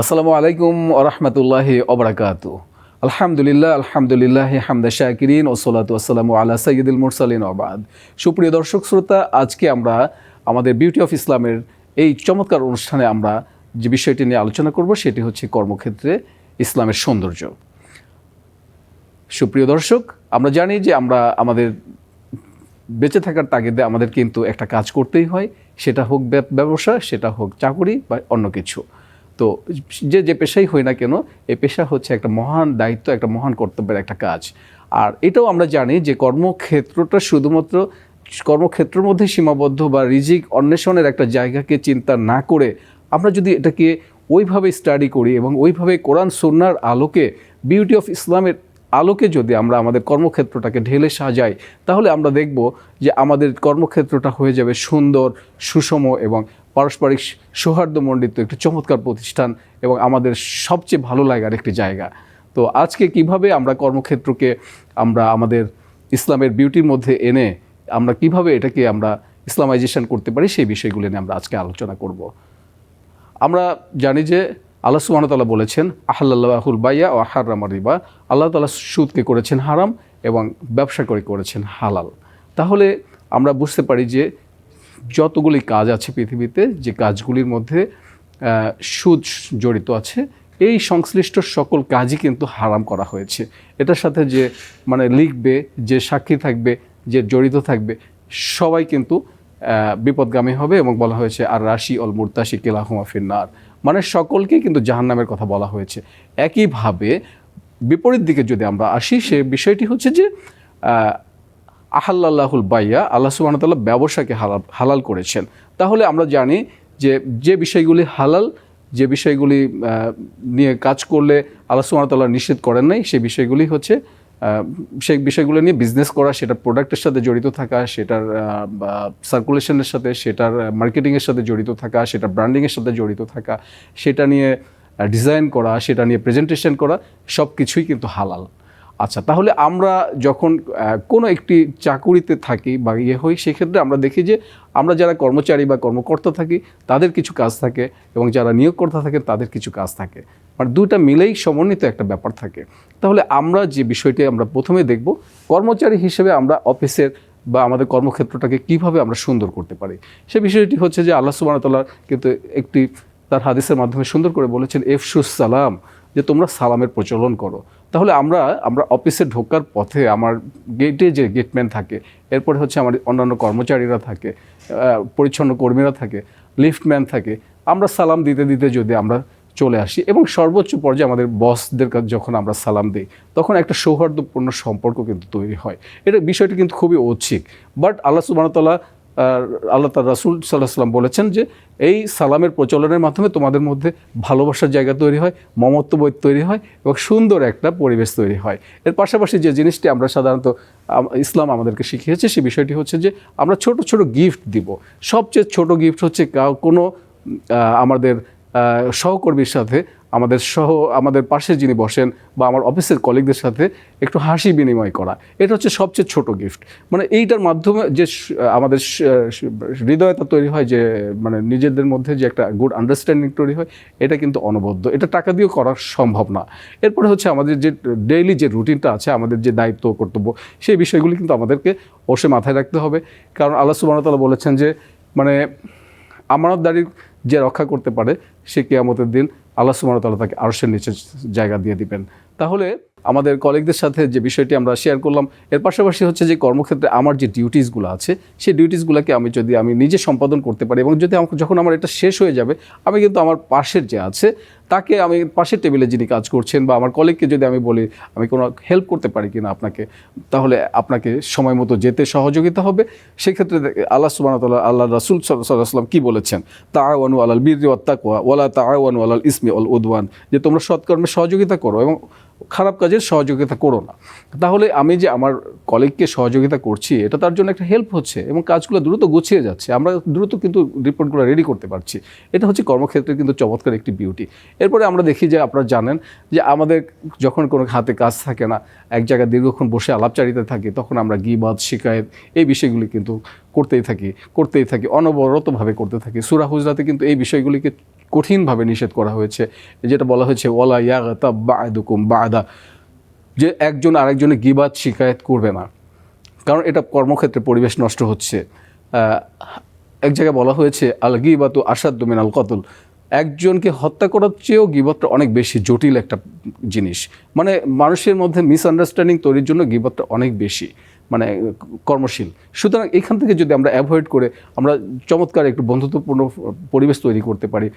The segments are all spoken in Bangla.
আসসালামু আলাইকুম ওয়া রাহমাতুল্লাহি ওয়া বারাকাতুহু। আলহামদুলিল্লাহ হামদা শাকিরিন ওয়া সলাতু ওয়াসসালামু আলা সাইয়্যিদিল মুরসালিন ওয়া বাদ। সুপ্রিয় দর্শক শ্রোতা, আজকে আমরা আমাদের বিউটি অফ ইসলামের এই চমৎকার অনুষ্ঠানে আমরা যে বিষয়টি নিয়ে আলোচনা করব সেটি হচ্ছে কর্মক্ষেত্রে ইসলামের সৌন্দর্য। সুপ্রিয় দর্শক, আমরা জানি যে আমরা আমাদের বেঁচে থাকার তাগিদে আমাদের কিন্তু একটা কাজ করতেই হয়, সেটা হোক ব্যবসা, সেটা হোক চাকরি বা অন্য কিছু। তো যে পেশাই হই না কেন, এই পেশা হচ্ছে একটা মহান দায়িত্ব, একটা মহান কর্তব্যের একটা কাজ। আর এটাও আমরা জানি যে কর্মক্ষেত্রটা শুধুমাত্র কর্মক্ষেত্রের মধ্যে সীমাবদ্ধ বা রিজিক অন্বেষণের একটা জায়গাকে চিন্তা না করে আমরা যদি এটাকে ওইভাবে স্টাডি করি এবং ওইভাবে কোরআন সুন্নাহর আলোকে, বিউটি অফ ইসলামের আলোকে যদি আমরা আমাদের কর্মক্ষেত্রটাকে ঢেলে সাজাই, তাহলে আমরা দেখব যে আমাদের কর্মক্ষেত্রটা হয়ে যাবে সুন্দর, সুষম এবং পারস্পরিক সৌহার্দ্যমণ্ডিত একটি চমৎকার প্রতিষ্ঠান এবং আমাদের সবচেয়ে ভালো লাগার একটি জায়গা। তো আজকে কিভাবে আমরা কর্মক্ষেত্রকে আমরা আমাদের ইসলামের বিউটির মধ্যে এনে আমরা কিভাবে এটাকে আমরা ইসলামাইজেশন করতে পারি, সেই বিষয়গুলো নিয়ে আমরা আজকে আলোচনা করব। আমরা জানি যে আল্লাহ সুবহানাহু ওয়া তাআলা বলেছেন, আহাল্লাল্লাহুল বাইয়া ওয়া হাররামা রিবা। আল্লাহ তাআলা সুদকে করেছেন হারাম এবং ব্যবসা করেছেন হালাল। তাহলে আমরা বুঝতে পারি যে যতগুলি কাজ আছে পৃথিবীতে, যে কাজগুলির মধ্যে সুদ জড়িত আছে, এই সংশ্লিষ্ট সকল কাজই কিন্তু হারাম করা হয়েছে। এটার সাথে যে লিখবে, যে সাক্ষী থাকবে, যে জড়িত থাকবে, সবাই কিন্তু বিপদগামী হবে এবং বলা হয়েছে আর রাশি অল মুরতাশি কিলাহুমা ফিন্নার, সকলকেই কিন্তু জাহান্নামের কথা বলা হয়েছে। একইভাবে বিপরীত দিকে যদি আমরা আসি, সে বিষয়টি হচ্ছে যে আহাল্লাল্লাহুল বাইয়া, আল্লাহ সুবহানাহু ওয়া তাআলা ব্যবসাকে হালাল করেছেন। তাহলে আমরা জানি যে বিষয়গুলি হালাল, যে বিষয়গুলি নিয়ে কাজ করলে আল্লাহ সুবহানাহু ওয়া তাআলা নিষেধ করেন নাই, সেই বিষয়গুলি হচ্ছে সেই বিষয়গুলো নিয়ে বিজনেস করা, সেটার প্রোডাক্টের সাথে জড়িত থাকা, সেটার সার্কুলেশনের সাথে, সেটার মার্কেটিংয়ের সাথে জড়িত থাকা, সেটার ব্র্যান্ডিংয়ের সাথে জড়িত থাকা, সেটা নিয়ে ডিজাইন করা, সেটা নিয়ে প্রেজেন্টেশন করা, সব কিছুই কিন্তু হালাল। আচ্ছা, তাহলে আমরা যখন কোনো একটি চাকুরিতে থাকি বা হই, সেক্ষেত্রে আমরা দেখি যে আমরা যারা কর্মচারী বা কর্মকর্তা থাকি তাদের কিছু কাজ থাকে এবং যারা নিয়োগকর্তা থাকেন তাদের কিছু কাজ থাকে, দুইটা মিলেই সমন্বিত একটা ব্যাপার থাকে। তাহলে আমরা যে বিষয়টি আমরা প্রথমে দেখব, কর্মচারী হিসেবে আমরা অফিসের বা আমাদের কর্মক্ষেত্রটাকে কিভাবে আমরা সুন্দর করতে পারি, সে বিষয়টি হচ্ছে যে আল্লাহ সুবহানাহু ওয়া তাআলা কিন্তু একটি তার হাদিসের মাধ্যমে সুন্দর করে বলেছেন, এফশুস সালাম, যে তোমরা সালামের প্রচলন করো। তাহলে আমরা অফিসে ঢোকার পথে আমার গেটে যে গেটম্যান থাকে, এরপরে হচ্ছে আমার অন্যান্য কর্মচারীরা থাকে, পরিচ্ছন্ন কর্মীরা থাকে, লিফটম্যান থাকে, আমরা সালাম দিতে দিতে যদি আমরা চলে আসি এবং সর্বোচ্চ পর্যায়ে আমাদের বসদের কাছে যখন আমরা সালাম দিই, তখন একটা সৌহার্দ্যপূর্ণ সম্পর্ক কিন্তু তৈরি হয়। এটা বিষয়টি কিন্তু খুবই ঐচ্ছিক, বাট আল্লাহ সুবহানাহু ওয়া তাআলা, আল্লাহ তার রাসূল সাল্লাল্লাহু আলাইহি ওয়াসাল্লাম বলেছেন যে এই সালামের প্রচলনের মাধ্যমে তোমাদের মধ্যে ভালোবাসার জায়গা তৈরি হয়, মমত্ববোধ তৈরি হয় এবং সুন্দর একটা পরিবেশ তৈরি হয়। এর পাশাপাশি যে জিনিসটি আমরা সাধারণত ইসলাম আমাদেরকে শিখিয়েছে, সেই বিষয়টি হচ্ছে যে আমরা ছোট ছোট গিফট দিব। সবচেয়ে ছোট গিফট হচ্ছে কোনো আমাদের সহকর্মীর সাথে, আমাদের পাশে যিনি বসেন বা আমার অফিসের কলিগদের সাথে একটু হাসি বিনিময় করা, এটা হচ্ছে সবচেয়ে ছোট গিফট। এইটার মাধ্যমে যে আমাদের হৃদয়তা তৈরি হয়, যে নিজেদের মধ্যে যে একটা গুড আন্ডারস্ট্যান্ডিং তৈরি হয়, এটা কিন্তু অনবদ্য, এটা টাকা দিয়েও করা সম্ভব না। এরপরে হচ্ছে আমাদের যে ডেইলি যে রুটিনটা আছে, আমাদের যে দায়িত্ব কর্তব্য, সেই বিষয়গুলি কিন্তু আমাদেরকে অবশ্যই মাথায় রাখতে হবে। কারণ আল্লাহ সুবহানাহু ওয়া তাআলা বলেছেন যে আমানতদারি যে রক্ষা করতে পারে, সে কিয়ামতের দিন আল্লাহ সুবহানাহু ওয়া তাআলা তাকে আরশের নিচে জায়গা দিয়ে দিবেন। তাহলে আমাদের কলিগদের সাথে যে বিষয়টি আমরা শেয়ার করলাম, এর পাশাপাশি হচ্ছে যে কর্মক্ষেত্রে আমার যে ডিউটিসগুলো আছে, সেই ডিউটিসগুলোকে আমি নিজে সম্পাদন করতে পারি এবং যদি যখন আমার এটা শেষ হয়ে যাবে, আমি কিন্তু আমার পাশের যে আছে তাকে, আমি পাশের টেবিলে যিনি কাজ করছেন বা আমার কলিগকে যদি আমি বলি আমি কোনো হেল্প করতে পারি কিনা আপনাকে, তাহলে আপনাকে সময় মতো যেতে সহযোগিতা হবে। সেক্ষেত্রে আল্লাহ সুবহানাহু ওয়া তাআলা, আল্লাহ রাসূল সাল্লাল্লাহু আলাইহি ওয়াসাল্লাম কী বলেছেন, তাআওয়ানু আলাল বিররি ওয়াত তাকওয়া ওয়ালা তাআওয়ানু আলাল ইসমি ওয়াল উদওয়ান, যে তোমরা সৎকর্মে সহযোগিতা করো এবং খারাপ কাজের সহযোগিতা করো না। তাহলে আমি যে আমার কলিগকে সহযোগিতা করছি, এটা তার জন্য একটা হেল্প হচ্ছে এবং কাজগুলো দ্রুত গুছিয়ে যাচ্ছে, আমরা দ্রুত কিন্তু রিপোর্টগুলো রেডি করতে পারছি। এটা হচ্ছে কর্মক্ষেত্রে কিন্তু চমৎকার একটি বিউটি। এরপরে আমরা দেখি যে আপনারা জানেন যে আমাদের যখন কোনো হাতে কাজ থাকে না, এক জায়গায় দীর্ঘক্ষণ বসে আলাপচারিতা থাকি, তখন আমরা গীবত, শিকায়েত, এই বিষয়গুলি কিন্তু করতেই থাকি অনবরতভাবে করতে থাকি। সূরা হুজরাতে কিন্তু এই বিষয়গুলিকে কঠিনভাবে নিষেধ করা হয়েছে, যেটা বলা হয়েছে ওয়ালা ইয়াগতাব বা'দুকুম বা'দা, যে একজন আরেকজনের গীবাত শিকায়েত করবে না, কারণ এটা কর্মক্ষেত্রে পরিবেশ নষ্ট হচ্ছে। এক জায়গায় বলা হয়েছে আল গীবাতু আশাদ্দু মিনাল কতল, একজনকে হত্যা করার চেয়েও গীবতটা অনেক বেশি জটিল একটা জিনিস। মানে মানুষের মধ্যে মিসআন্ডারস্ট্যান্ডিং তৈরির জন্য গীবতটা অনেক বেশি মানে কর্মশীল। সুতরাং এখান থেকে যদি আমরা অ্যাভয়েড করে আমরা চমৎকার একটু বন্ধুত্বপূর্ণ পরিবেশ তৈরি করতে পারি।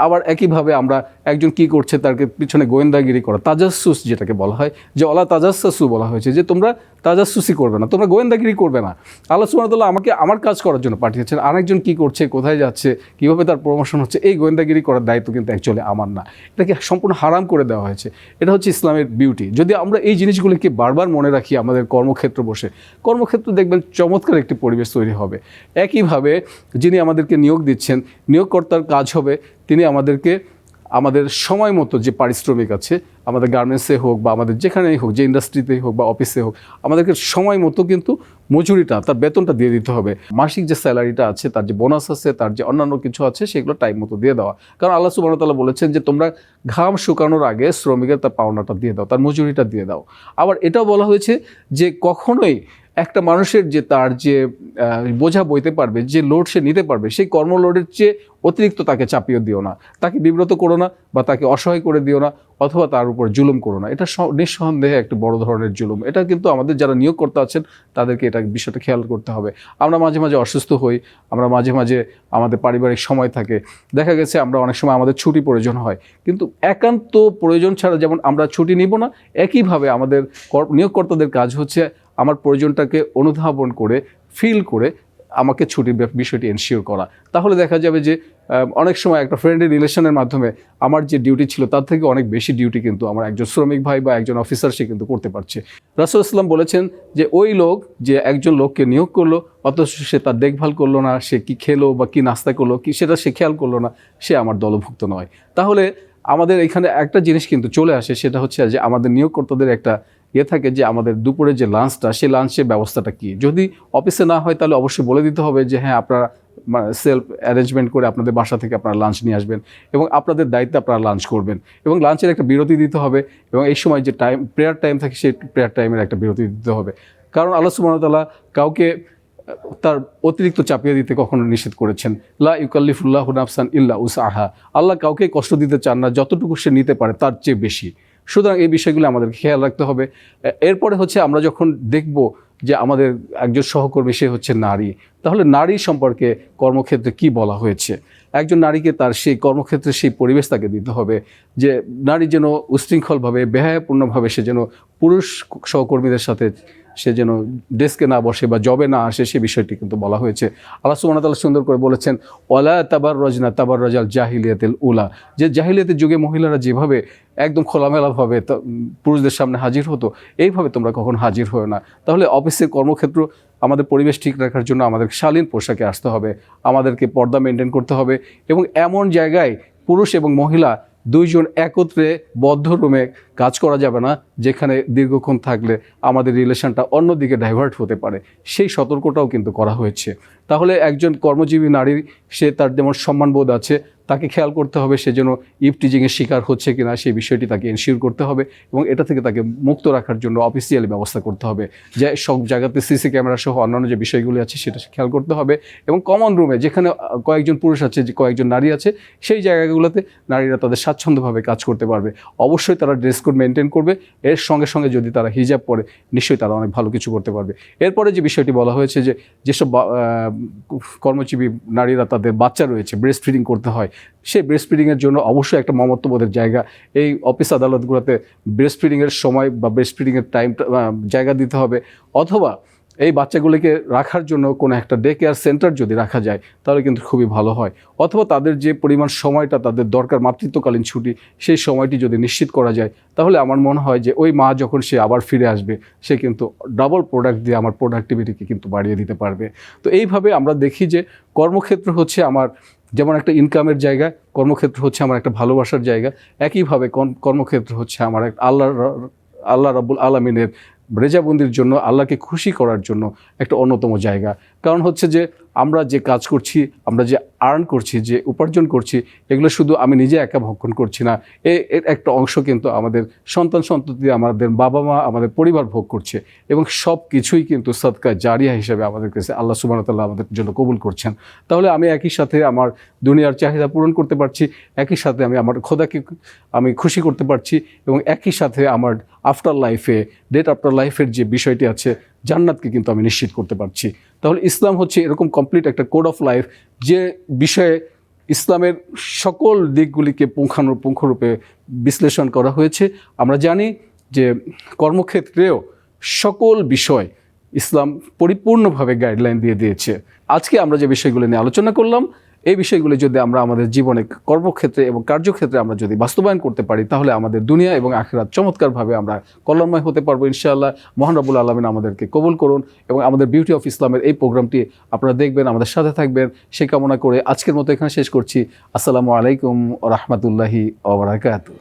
আবার একইভাবে আমরা একজন কি করছে তার পিছনে গোয়েন্দাগিরি করা, তাজাসসুস যেটাকে বলা হয়, যে ওয়ালা তাজাসসু বলা হয়েছে, যে তোমরা তাজাসসুসি করবে না, তোমরা গোয়েন্দাগিরি করবে না। আল্লাহ সুবহানাহু ওয়া তাআলা আমাকে আমার কাজ করার জন্য পাঠিয়েছেন, আরেকজন কি করছে, কোথায় যাচ্ছে, কীভাবে তার প্রমোশন হচ্ছে, এই গোয়েন্দাগিরি করার দায়িত্ব কিন্তু অ্যাকচুয়ালি আমার না। এটাকে সম্পূর্ণ হারাম করে দেওয়া হয়েছে। এটা হচ্ছে ইসলামের বিউটি। যদি আমরা এই জিনিসগুলিকে বারবার মনে রাখি আমাদের কর্মক্ষেত্র বসে, কর্মক্ষেত্র দেখবেন চমৎকার একটি পরিবেশ তৈরি হবে। একইভাবে যিনি আমাদেরকে নিয়োগ দিচ্ছেন, নিয়োগকর্তার কাজ হবে তিনি আমাদেরকে আমাদের সময় মতো যে পারিশ্রমিক আছে, আমাদের গার্মেন্টসে হোক বা আমাদের যেখানেই হোক, যে ইন্ডাস্ট্রিতেই হোক বা অফিসে হোক, আমাদেরকে সময় মতো কিন্তু মজুরিটা, তার বেতনটা দিয়ে দিতে হবে। মাসিক যে স্যালারিটা আছে, তার যে বোনাস আছে, তার যে অন্যান্য কিছু আছে, সেগুলো টাইম মতো দিয়ে দেওয়া। কারণ আল্লাহ সুবহানাহু ওয়া তাআলা বলেছেন যে তোমরা ঘাম শুকানোর আগে শ্রমিকের তার পাওনাটা দিয়ে দাও, তার মজুরিটা দিয়ে দাও। আবার এটাও বলা হয়েছে যে কখনোই একটা মানুষের যে তার যে বোঝা বইতে পারবে, যে লোড সে নিতে পারবে, সেই কর্মলোডের চেয়ে অতিরিক্ত তাকে চাপিয়ে দিও না, তাকে বিব্রত করো না, বা তাকে অসহায় করে দিও না, অথবা তার উপর জুলুম করো না। এটা নিঃসন্দেহে একটা বড় ধরনের জুলুম। এটা কিন্তু আমাদের যারা নিয়োগকর্তা আছেন তাদেরকে এটা বিষয়টা খেয়াল করতে হবে। আমরা মাঝে মাঝে অসুস্থ হই, আমরা মাঝে মাঝে আমাদের পারিবারিক সময় থাকে, দেখা গেছে আমরা অনেক সময় আমাদের ছুটি প্রয়োজন হয়, কিন্তু একান্ত প্রয়োজন ছাড়া যেমন আমরা ছুটি নিব না, একইভাবে আমাদের নিয়োগকর্তাদের কাজ হচ্ছে আমার প্রয়োজনটাকে অনুধাবন করে, ফিল করে আমাকে ছুটির বিষয়টি এনশিওর করা। তাহলে দেখা যাবে যে অনেক সময় একটা ফ্রেন্ডলি রিলেশনের মাধ্যমে আমার যে ডিউটি ছিল তার থেকে অনেক বেশি ডিউটি কিন্তু আমার একজন শ্রমিক ভাই বা একজন অফিসার সে কিন্তু করতে পারছে। রাসূল ইসলাম বলেছেন যে ওই লোক যে একজন লোককে নিয়োগ করলো, অথচ সে তার দেখভাল করলো না, সে কি খেলো বা কি নাস্তা করলো কি সেটা সে খেয়াল করলো না, সে আমার দলভুক্ত নয়। তাহলে আমাদের এখানে একটা জিনিস কিন্তু চলে আসে, সেটা হচ্ছে যে আমাদের নিয়োগকর্তাদের একটা থাকে যে আমাদের দুপুরে যে লাঞ্চটা, সেই লাঞ্চের ব্যবস্থাটা কি। যদি অফিসে না হয় তাহলে অবশ্যই বলে দিতে হবে যে হ্যাঁ আপনারা সেলফ অ্যারেঞ্জমেন্ট করে আপনাদের বাসা থেকে আপনারা লাঞ্চ নিয়ে আসবেন এবং আপনাদের দায়িত্বে আপনারা লাঞ্চ করবেন, এবং লাঞ্চের একটা বিরতি দিতে হবে, এবং এই সময় যে প্রেয়ার টাইম থাকে সেই প্রেয়ার টাইমের একটা বিরতি দিতে হবে। কারণ আল্লাহ সুবহানাহু ওয়া তাআলা কাউকে তার অতিরিক্ত চাপিয়ে দিতে কখনো নিষেধ করেছেন। লা ইউকাল্লিফুল্লাহু নাফসান ইল্লা উসআহা, আল্লাহ কাউকে কষ্ট দিতে চান না, যতটুকু সে নিতে পারে তার চেয়ে বেশি। সুতরাং এই বিষয়গুলো আমাদের খেয়াল রাখতে হবে। এরপরে হচ্ছে আমরা যখন দেখব যে আমাদের একজন সহকর্মী সে হচ্ছে নারী, তাহলে নারী সম্পর্কে কর্মক্ষেত্রে কি বলা হয়েছে। একজন নারীকে তার সেই কর্মক্ষেত্রে সেই পরিবেশ তাকে দিতে হবে যে নারী যেন উশৃঙ্খলভাবে, বেহায়াপূর্ণভাবে সে যেন পুরুষ সহকর্মীদের সাথে সে যেন ডেস্কে না বসে বা জবে না আসে, সে বিষয়টি কিন্তু বলা হয়েছে। আল্লাহ সুবহানাহু ওয়া তাআলা সুন্দর করে বলেছেন ওয়ালা তাবাররাজনা তাবাররাজাল জাহিলিয়াতিল উলা, যে জাহিলিয়াতের যুগে মহিলারা যেভাবে একদম খোলামেলাভাবে পুরুষদের সামনে হাজির হতো, এইভাবে তোমরা কখন হাজির হও না। তাহলে অফিসের কর্মক্ষেত্র আমাদের পরিবেশ ঠিক রাখার জন্য আমাদের শালীন পোশাকে আসতে হবে, আমাদেরকে পর্দা মেনটেন করতে হবে, এবং এমন জায়গায় পুরুষ এবং মহিলা দুইজন একত্রে বদ্ধ রুমে কাজ করা যাবে না, যেখানে দীর্ঘক্ষণ থাকলে আমাদের রিলেশনটা অন্যদিকে ডাইভার্ট হতে পারে। সেই সতর্কটাও কিন্তু করা হয়েছে। তাহলে একজন কর্মজীবী নারী সে তার যেমন সম্মানবোধ আছে, তাকে খেয়াল করতে হবে সে যেন ইভটিজিংয়ের শিকার হচ্ছে কিনা সেই বিষয়টি তাকে এনশিওর করতে হবে, এবং এটা থেকে তাকে মুক্ত রাখার জন্য অফিসিয়ালি ব্যবস্থা করতে হবে, যে সব জায়গাতে সিসি ক্যামেরা সহ অন্যান্য যে বিষয়গুলি আছে সেটা খেয়াল করতে হবে। এবং কমন রুমে যেখানে কয়েকজন পুরুষ আছে, যে কয়েকজন নারী আছে, সেই জায়গাগুলোতে নারীরা তাদের স্বাচ্ছন্দ্যভাবে কাজ করতে পারবে। অবশ্যই তারা ড্রেস কোড মেনটেন করবে, এর সঙ্গে সঙ্গে যদি তারা হিজাব পরে নিশ্চয়ই তারা অনেক ভালো কিছু করতে পারবে। এরপরে যে বিষয়টি বলা হয়েছে যে যেসব কর্মজীবী নারীরা তাদের বাচ্চা রয়েছে, ব্রেস্ট ফিডিং করতে হয়, সেই ব্রেস্ট ফিডিংয়ের জন্য অবশ্যই একটা মমত্ববোধের জায়গা এই অফিস আদালতগুলোতে ব্রেস্ট ফিডিংয়ের সময় বা ব্রেস্ট ফিডিংয়ের টাইম জায়গা দিতে হবে, অথবা এই বাচ্চাগুলিকে রাখার জন্য কোনো একটা ডে কেয়ার সেন্টার যদি রাখা যায় তাহলে কিন্তু খুবই ভালো হয়, অথবা তাদের যে পরিমাণ সময়টা তাদের দরকার মাতৃত্বকালীন ছুটি, সেই সময়টি যদি নিশ্চিত করা যায় তাহলে আমার মনে হয় যে ওই মা যখন সে আবার ফিরে আসবে সে কিন্তু ডাবল প্রোডাক্ট দিয়ে আমার প্রোডাক্টিভিটিকে কিন্তু বাড়িয়ে দিতে পারবে। তো এইভাবে আমরা দেখি যে কর্মক্ষেত্র হচ্ছে আমার যেমন একটা ইনকামের জায়গা, কর্মক্ষেত্র হচ্ছে আমার একটা ভালোবাসার জায়গা, একইভাবে কর্মক্ষেত্র হচ্ছে আমার একটা আল্লাহ রাব্বুল আলামিনের রেজাবন্দির জন্য, আল্লাহকে খুশি করার জন্য একটা অন্যতম জায়গা। কারণ হচ্ছে যে আমরা যে কাজ করছি, আমরা যে আর্ন করছি, যে উপার্জন করছি, এগুলো শুধু আমি নিজে একা ভক্ষণ করছি না, এর একটা অংশ কিন্তু আমাদের সন্তান সন্ততি, আমাদের বাবা মা, আমাদের পরিবার ভোগ করছে, এবং সব কিছুই কিন্তু সদকা জারিয়া হিসেবে আমাদের কাছে আল্লাহ সুবহানাহু ওয়া তাআলা আমাদের জন্য কবুল করছেন। তাহলে আমি একই সাথে আমার দুনিয়ার চাহিদা পূরণ করতে পারছি, একই সাথে আমি আমার খোদাকে আমি খুশি করতে পারছি, এবং একই সাথে আমার আফটার লাইফে, ডেট আফটার লাইফের যে বিষয়টি আছে, জান্নাতকে কিন্তু আমি নিশ্চিত করতে পারছি। তাহলে ইসলাম হচ্ছে এরকম কমপ্লিট একটা কোড অফ লাইফ, যে বিষয়ে ইসলামের সকল দিকগুলিকে পুঙ্খানুপুঙ্খরূপে বিশ্লেষণ করা হয়েছে। আমরা জানি যে কর্মক্ষেত্রেও সকল বিষয় ইসলাম পরিপূর্ণভাবে গাইডলাইন দিয়ে দিয়েছে। আজকে আমরা যে বিষয়গুলো নিয়ে আলোচনা করলাম, এই বিষয়গুলি যদি আমরা আমাদের জীবনে, কর্মক্ষেত্রে এবং কার্যক্ষেত্রে আমরা যদি বাস্তবায়ন করতে পারি, তাহলে আমাদের দুনিয়া এবং আখিরাত চমৎকারভাবে আমরা কল্যাণময় হতে পারবো ইনশাআল্লাহ। মহান রব্বুল আলামিন আমাদেরকে কবুল করুন, এবং আমাদের বিউটি অফ ইসলামের এই প্রোগ্রামটি আপনারা দেখবেন, আমাদের সাথে থাকবেন, সেই কামনা করে আজকের মতো এখানে শেষ করছি। আসসালামু আলাইকুম ওয়া রাহমাতুল্লাহি ওয়া বারাকাতুহু।